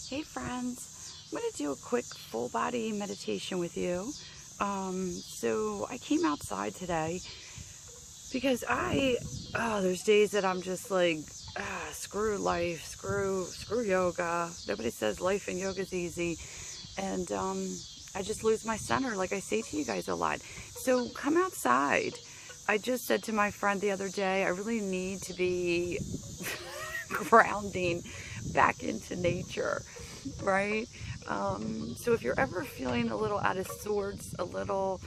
Hey friends, I'm going to do a quick full body meditation with you. So I came outside today because there's days that I'm just like, screw life, screw yoga. Nobody says life and yoga is easy. And I just lose my center, like I say to you guys a lot. So come outside. I just said to my friend the other day, I really need to be grounding back into nature, right? So if you're ever feeling a little out of sorts, a little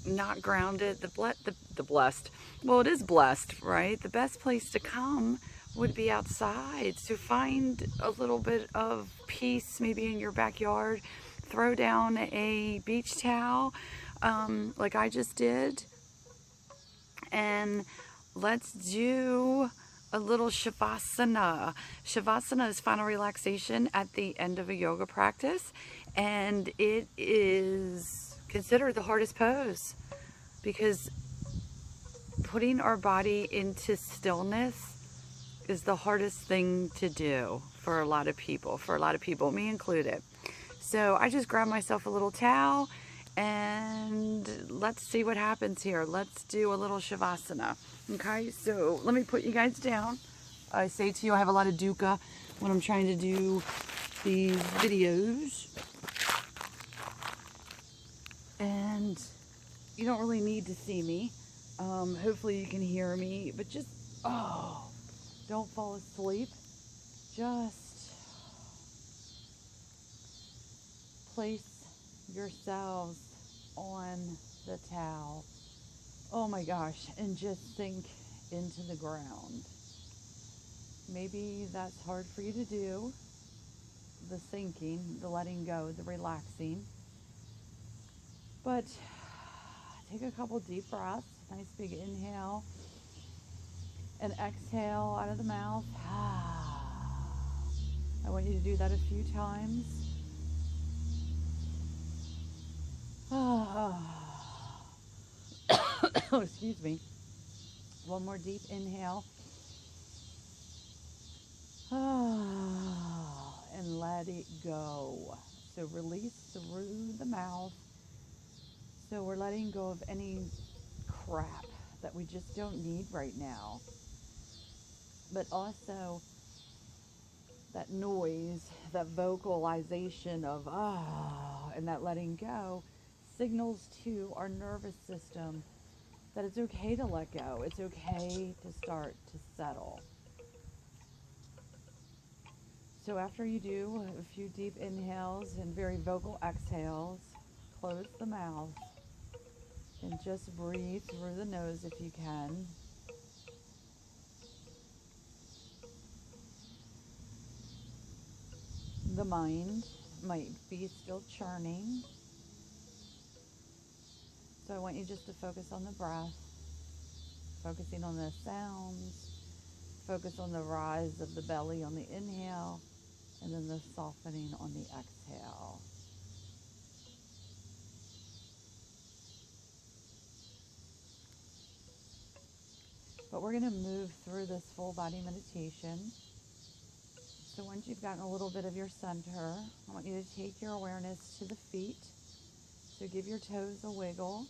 not grounded, the blessed, well, it is blessed, right? The best place to come would be outside. So find a little bit of peace, maybe in your backyard. Throw down a beach towel, like I just did, and let's do a little Shavasana. Shavasana is final relaxation at the end of a yoga practice, and it is considered the hardest pose because putting our body into stillness is the hardest thing to do for a lot of people, me included. So I just grabbed myself a little towel and let's see what happens here. Let's do a little Shavasana. Okay, so let me put you guys down. I say to you, I have a lot of dukkha when I'm trying to do these videos. And you don't really need to see me. Hopefully you can hear me, but just, don't fall asleep. Just place yourselves on the towel. Oh my gosh, and just sink into the ground. Maybe that's hard for you to do. The sinking, the letting go, the relaxing. But take a couple deep breaths. Nice big inhale and exhale out of the mouth. I want you to do that a few times. Excuse me. One more deep inhale. And let it go. So release through the mouth. So we're letting go of any crap that we just don't need right now. But also that noise, that vocalization of and that letting go signals to our nervous system that it's okay to let go. It's okay to start to settle. So after you do a few deep inhales and very vocal exhales, close the mouth and just breathe through the nose if you can. The mind might be still churning, so I want you just to focus on the breath, focusing on the sounds, focus on the rise of the belly on the inhale, and then the softening on the exhale. But we're going to move through this full body meditation. So once you've gotten a little bit of your center, I want you to take your awareness to the feet. So give your toes a wiggle.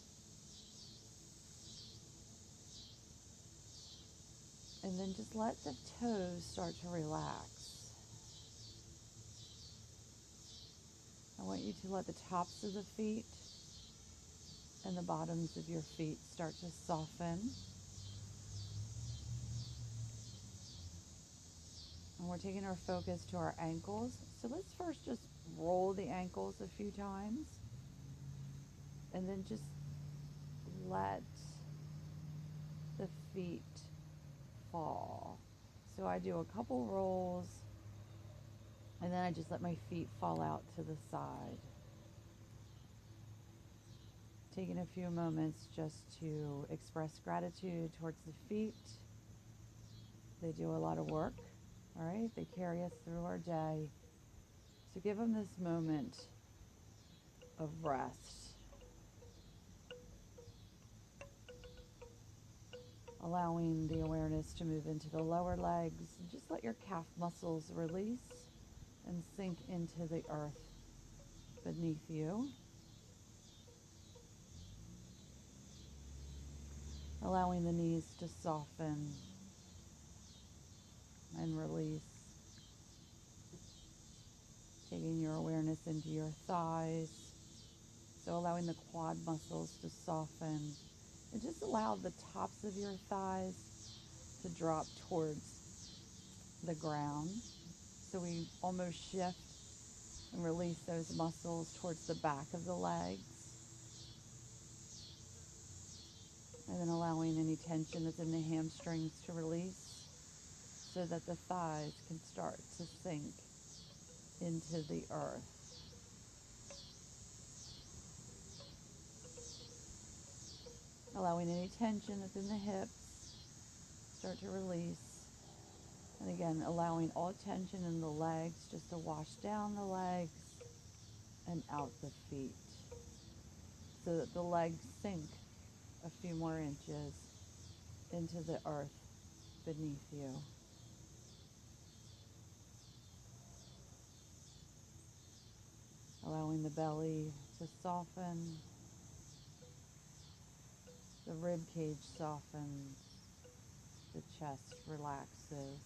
And then just let the toes start to relax. I want you to let the tops of the feet and the bottoms of your feet start to soften. And we're taking our focus to our ankles. So let's first just roll the ankles a few times. And then just let the feet fall. So I do a couple rolls, and then I just let my feet fall out to the side. Taking a few moments just to express gratitude towards the feet. They do a lot of work, all right? They carry us through our day. So give them this moment of rest. Allowing the awareness to move into the lower legs. Just let your calf muscles release. and sink into the earth beneath you, allowing the knees to soften and release, taking your awareness into your thighs, so allowing the quad muscles to soften, and just allow the tops of your thighs to drop towards the ground. So we almost shift and release those muscles towards the back of the legs. And then allowing any tension that's in the hamstrings to release so that the thighs can start to sink into the earth. Allowing any tension that's in the hips start to release. And again, allowing all tension in the legs just to wash down the legs and out the feet so that the legs sink a few more inches into the earth beneath you. Allowing the belly to soften, the rib cage softens, the chest relaxes.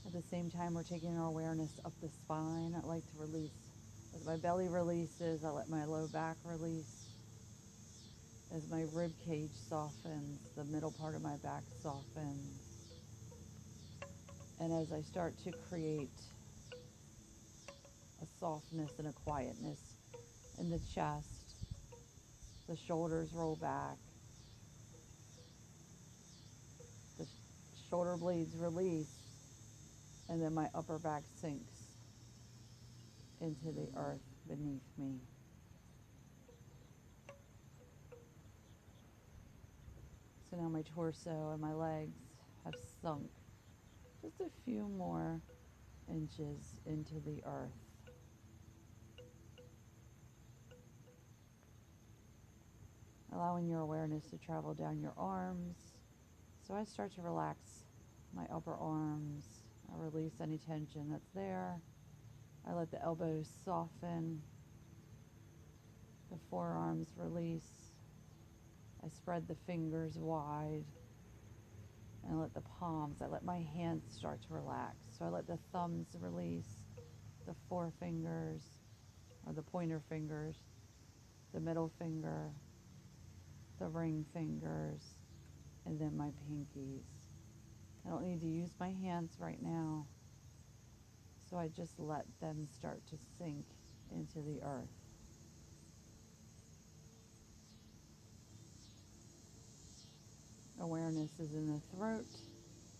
At the same time, we're taking our awareness up the spine. I like to release. As my belly releases, I let my low back release. As my rib cage softens, the middle part of my back softens. And as I start to create a softness and a quietness in the chest, the shoulders roll back, the shoulder blades release, and then my upper back sinks into the earth beneath me. So now my torso and my legs have sunk just a few more inches into the earth. Allowing your awareness to travel down your arms. So I start to relax my upper arms. I release any tension that's there. I let the elbows soften. The forearms release. I spread the fingers wide and let the palms, I let my hands start to relax. So I let the thumbs release, the forefingers or the pointer fingers, the middle finger, the ring fingers, and then my pinkies. I don't need to use my hands right now, so I just let them start to sink into the earth. Awareness is in the throat,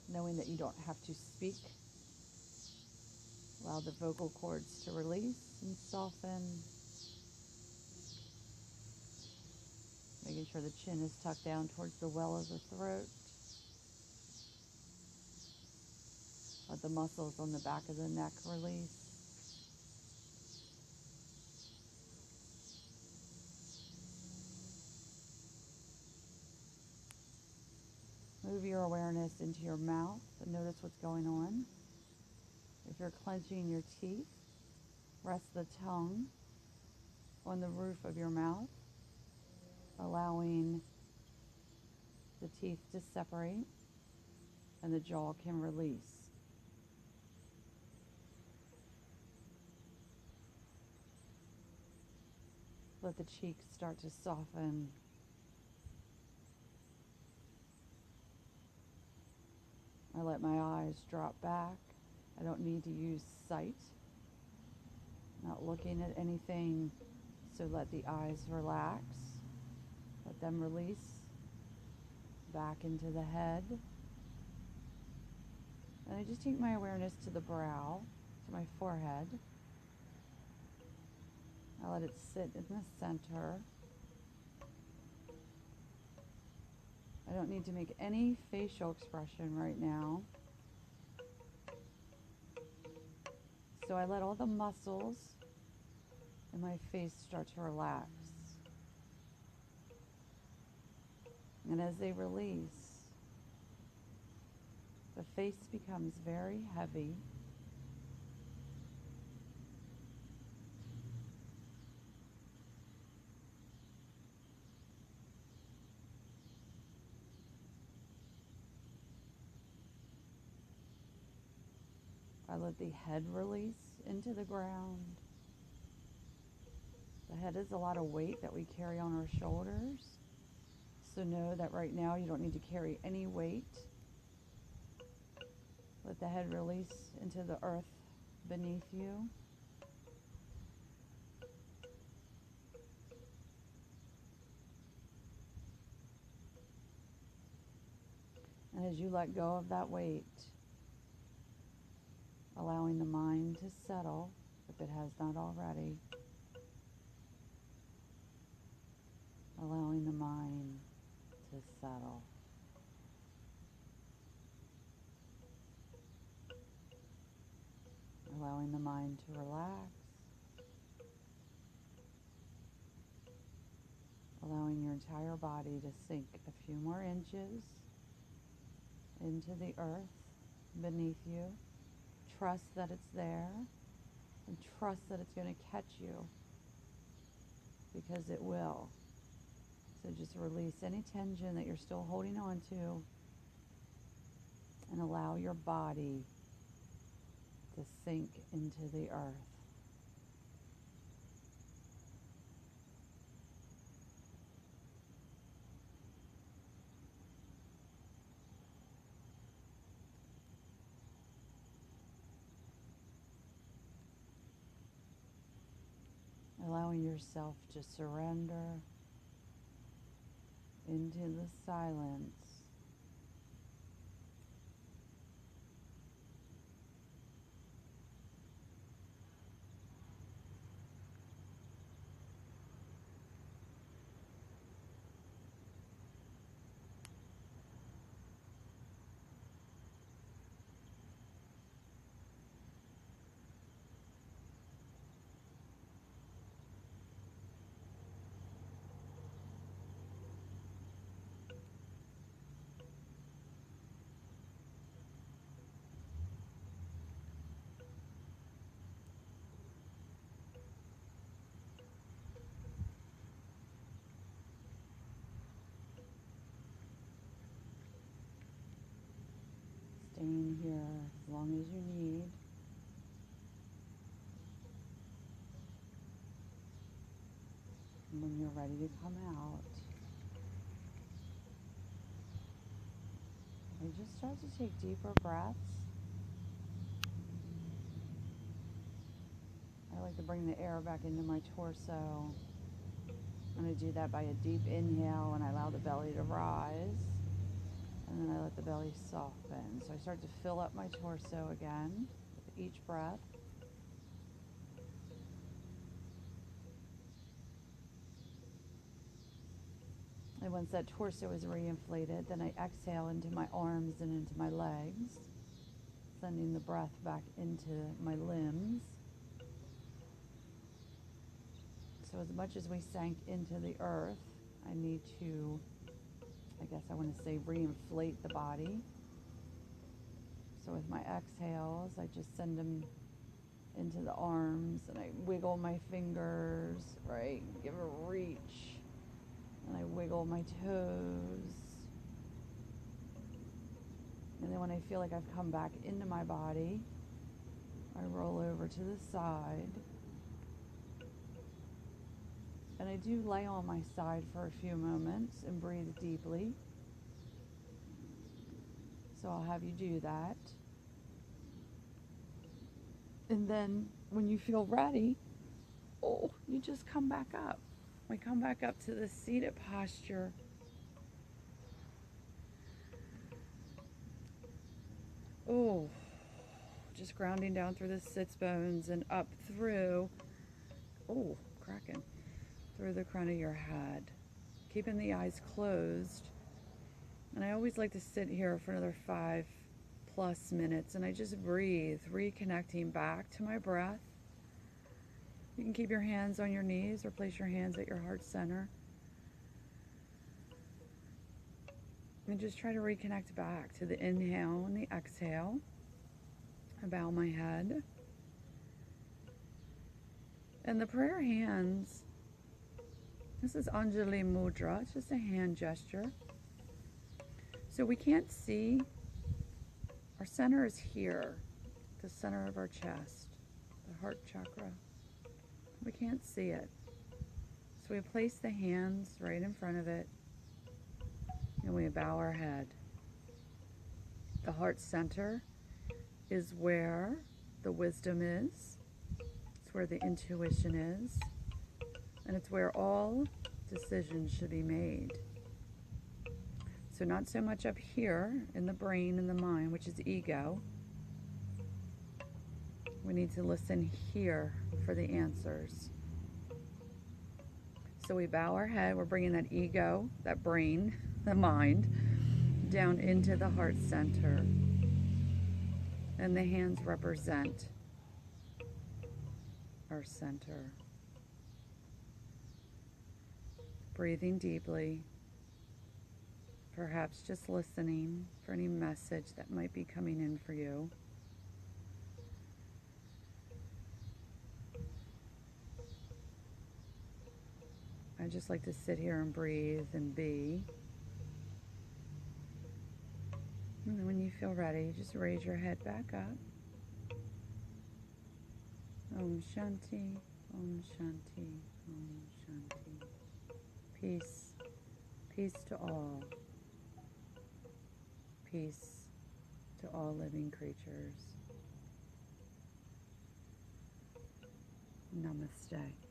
knowing that you don't have to speak. Allow the vocal cords to release and soften. Making sure the chin is tucked down towards the well of the throat. Let the muscles on the back of the neck release. Move your awareness into your mouth and notice what's going on. If you're clenching your teeth, rest the tongue on the roof of your mouth, allowing the teeth to separate and the jaw can release. Let the cheeks start to soften. I let my eyes drop back. I don't need to use sight. Not looking at anything, so let the eyes relax. Let them release back into the head. And I just take my awareness to the brow, to my forehead. I let it sit in the center. I don't need to make any facial expression right now. So I let all the muscles in my face start to relax. And as they release, The face becomes very heavy. I let the head release into the ground. The head is a lot of weight that we carry on our shoulders. So know that right now you don't need to carry any weight. Let the head release into the earth beneath you. And as you let go of that weight, allowing the mind to settle, if it has not already, allowing the mind to settle. Allowing the mind to relax. Allowing your entire body to sink a few more inches into the earth beneath you. Trust that it's there, and trust that it's going to catch you, because it will. So just release any tension that you're still holding on to, and allow your body to sink into the earth. Allowing yourself to surrender into the silence. Staying here as long as you need. And when you're ready to come out, you just start to take deeper breaths. I like to bring the air back into my torso. I'm going to do that by a deep inhale, and I allow the belly to rise. And then I let the belly soften. So I start to fill up my torso again with each breath. And once that torso is reinflated, then I exhale into my arms and into my legs, sending the breath back into my limbs. So as much as we sank into the earth, I need to, I want to say, reinflate the body. So with my exhales, I just send them into the arms, and I wiggle my fingers, right? Give a reach. And I wiggle my toes. And then when I feel like I've come back into my body, I roll over to the side. And I do lay on my side for a few moments and breathe deeply. So I'll have you do that. And then when you feel ready, you just come back up. We come back up to the seated posture. Just grounding down through the sits bones and up through, cracking, through the crown of your head. Keeping the eyes closed. And I always like to sit here for another 5+ minutes, and I just breathe, reconnecting back to my breath. You can keep your hands on your knees or place your hands at your heart center. And just try to reconnect back to the inhale and the exhale. I bow my head. And the prayer hands, this is Anjali Mudra. It's just a hand gesture. So we can't see. Our center is here, the center of our chest, the heart chakra. We can't see it. So we place the hands right in front of it, and we bow our head. The heart center is where the wisdom is. It's where the intuition is. And it's where all decisions should be made. So not so much up here in the brain and the mind, which is ego. We need to listen here for the answers. So we bow our head. We're bringing that ego, that brain, the mind, down into the heart center. And the hands represent our center. Breathing deeply. Perhaps just listening for any message that might be coming in for you. I just like to sit here and breathe and be. And then when you feel ready, just raise your head back up. Om Shanti, Om Shanti, Om Shanti. Peace, peace to all. Peace to all living creatures. Namaste.